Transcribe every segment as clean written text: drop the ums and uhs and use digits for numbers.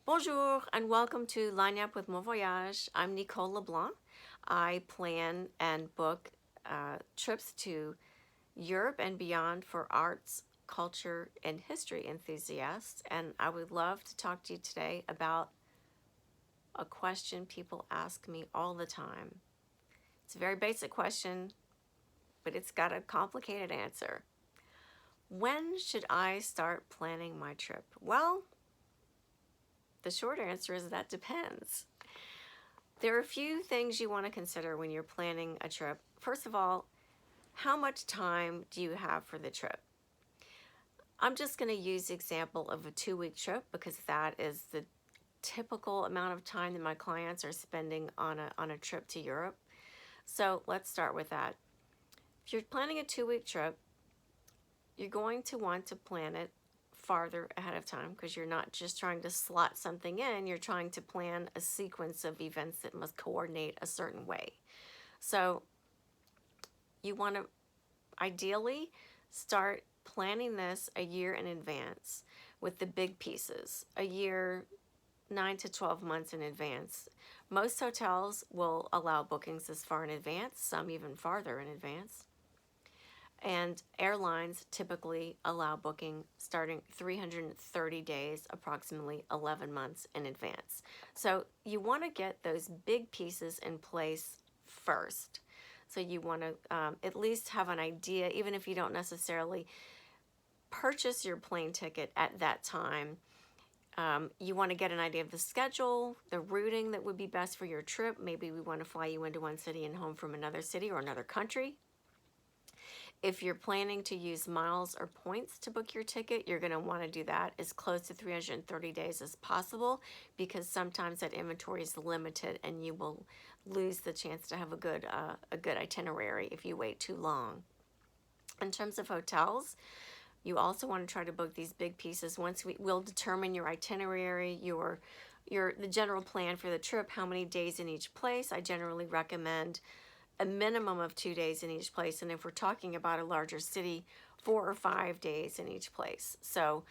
Bonjour and welcome to Lagniappe with Mon Voyage. I'm Nicole LeBlanc. I plan and book trips to Europe and beyond for arts, culture, and history enthusiasts. And I would love to talk to you today about a question people ask me all the time. It's a very basic question, but it's got a complicated answer. When should I start planning my trip? Well, the short answer is that depends. There are a few things you want to consider when you're planning a trip. First of all, how much time do you have for the trip? I'm just going to use the example of a 2-week trip because that is the typical amount of time that my clients are spending on a trip to Europe. So let's start with that. If you're planning a 2-week trip, you're going to want to plan it farther ahead of time because you're not just trying to slot something in, you're trying to plan a sequence of events that must coordinate a certain way. So you want to ideally start planning this a year in advance with the big pieces, a year, 9 to 12 months in advance. Most hotels will allow bookings this far in advance, some even farther in advance. And airlines typically allow booking starting 330 days, approximately 11 months in advance. So you want to get those big pieces in place first. So you want to at least have an idea, even if you don't necessarily purchase your plane ticket at that time. You want to get an idea of the schedule, the routing that would be best for your trip. Maybe we want to fly you into one city and home from another city or another country. If you're planning to use miles or points to book your ticket, you're going to want to do that as close to 330 days as possible because sometimes that inventory is limited and you will lose the chance to have a good itinerary if you wait too long. In terms of hotels, you also want to try to book these big pieces. Once we'll determine your itinerary, the general plan for the trip, how many days in each place. I generally recommend a minimum of 2 days in each place, and if we're talking about a larger city, 4 or 5 days in each place. So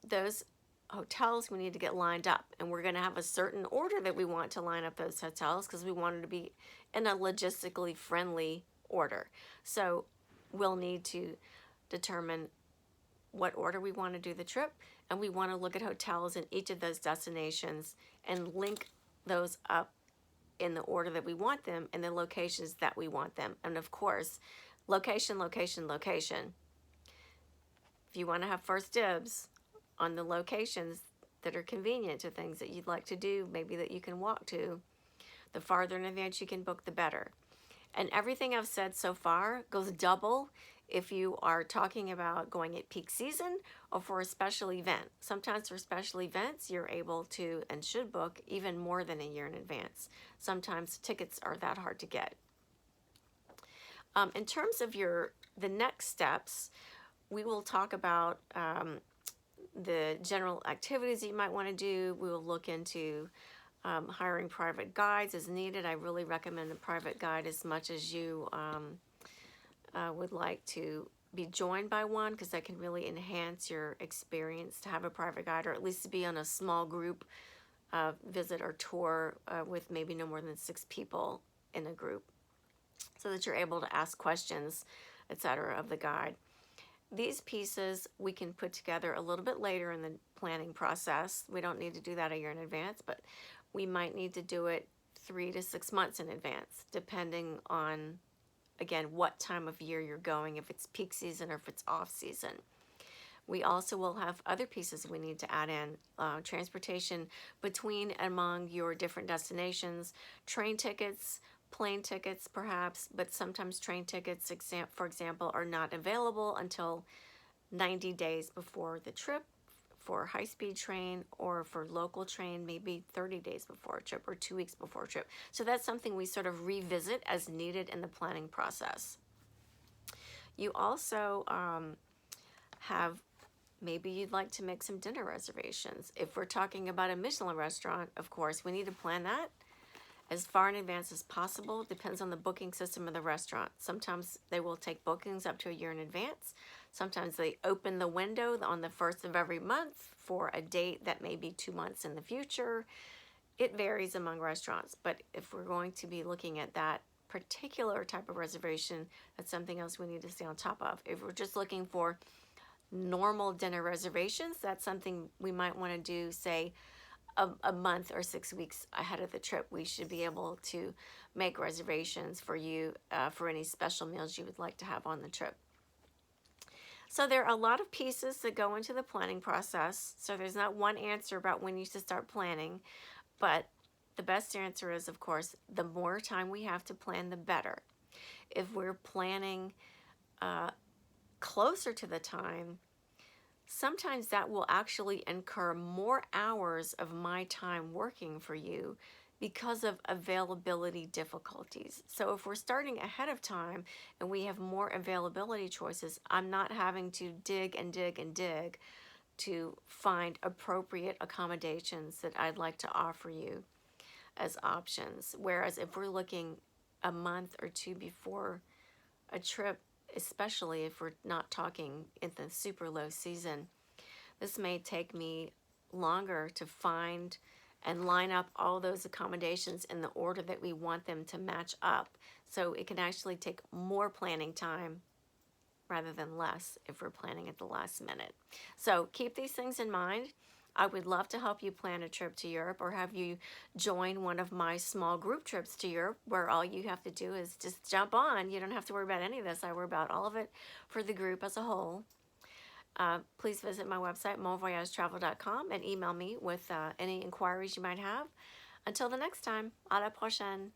those hotels we need to get lined up, and we're going to have a certain order that we want to line up those hotels because we want it to be in a logistically friendly order. So we'll need to determine what order we want to do the trip, and we want to look at hotels in each of those destinations and link those up in the order that we want them and the locations that we want them. And of course, location, location, location. If you want to have first dibs on the locations that are convenient to things that you'd like to do, maybe that you can walk to, the farther in advance you can book, the better. And everything I've said so far goes double if you are talking about going at peak season or for a special event. Sometimes for special events, you're able to and should book even more than a year in advance. Sometimes tickets are that hard to get. In terms of the next steps, we will talk about the general activities that you might want to do. We will look into hiring private guides as needed. I really recommend a private guide as much as you would like to be joined by one because that can really enhance your experience to have a private guide, or at least to be on a small group visit or tour with maybe no more than 6 people in a group so that you're able to ask questions, etc. of the guide. These pieces we can put together a little bit later in the planning process. We don't need to do that a year in advance, but we might need to do it 3 to 6 months in advance, depending on, again, what time of year you're going, if it's peak season or if it's off season. We also will have other pieces we need to add in, transportation between and among your different destinations, train tickets, plane tickets perhaps, but sometimes train tickets, for example, are not available until 90 days before the trip for high-speed train, or for local train maybe 30 days before a trip or 2 weeks before a trip. So that's something we sort of revisit as needed in the planning process. You also have, maybe you'd like to make some dinner reservations. If we're talking about a Michelin restaurant, of course, we need to plan that. as far in advance as possible. Depends on the booking system of the restaurant. Sometimes they will take bookings up to a year in advance. Sometimes they open the window on the first of every month for a date that may be 2 months in the future. It varies among restaurants, but if we're going to be looking at that particular type of reservation, that's something else we need to stay on top of. If we're just looking for normal dinner reservations, that's something we might want to do, say, a month or 6 weeks ahead of the trip. We should be able to make reservations for you for any special meals you would like to have on the trip. So there are a lot of pieces that go into the planning process. So there's not one answer about when you should start planning, but the best answer is, of course, the more time we have to plan, the better. If we're planning closer to the time, sometimes that will actually incur more hours of my time working for you because of availability difficulties. So if we're starting ahead of time and we have more availability choices, I'm not having to dig and dig and dig to find appropriate accommodations that I'd like to offer you as options. Whereas if we're looking a month or two before a trip, especially if we're not talking in the super low season, this may take me longer to find and line up all those accommodations in the order that we want them to match up. So it can actually take more planning time rather than less if we're planning at the last minute. So keep these things in mind. I would love to help you plan a trip to Europe or have you join one of my small group trips to Europe where all you have to do is just jump on. You don't have to worry about any of this. I worry about all of it for the group as a whole. Please visit my website, monvoyagetravel.com, and email me with any inquiries you might have. Until the next time, à la prochaine.